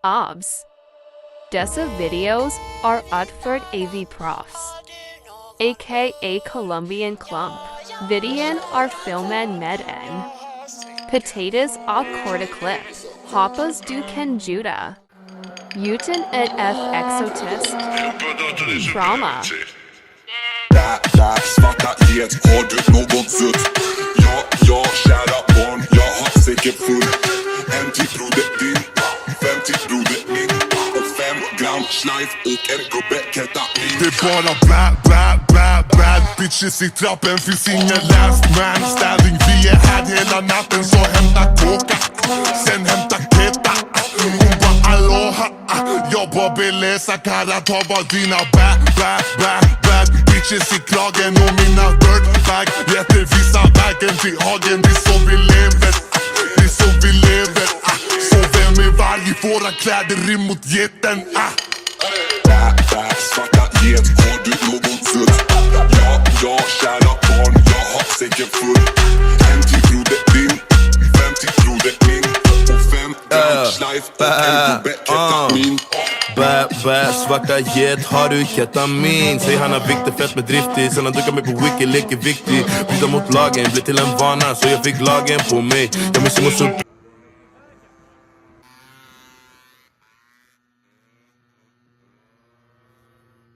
Obs! Dessa videos are utförd av proffs, aka Colombian klump. Videon är filmad med en potatoes och korta klipp. Hoppas du kan juda. Utan ett exotist. Trauma. Där, svarta get, har du något sutt? Ja, kära barn, jag har säkert full. En till broder din, 5 till broder min. Och 5 gram schleif och en gubbe ketamin. Det är bara bad bitches i trappen. Finns ingen last man standing. Vi är här hela natten, så hämta kåka. Sen hämta keta. Hon bara aloha. Jag bara belesa, karra ta bara dina bad bitches i kragen och mina dirtbag. Jättevisa vägen till hagen, det är så vi lever. Det är så vi lever. Så vem är varje våra kläder rim mot jätten? Där, svarta get, har du något sutt? Ja, kära barn, jag har säkert full. En till broder din, 5 till broder min. Och 5 gram schleif och en gubbe ketamin. Bad, svarta get, har du ketamin? Säg han har viktigt, fett med driftig. Sen han duckar mig på wiki, leker viktig. Byta mot lagen, blir till en vana, så jag fick lagen på mig. Jag måste upp.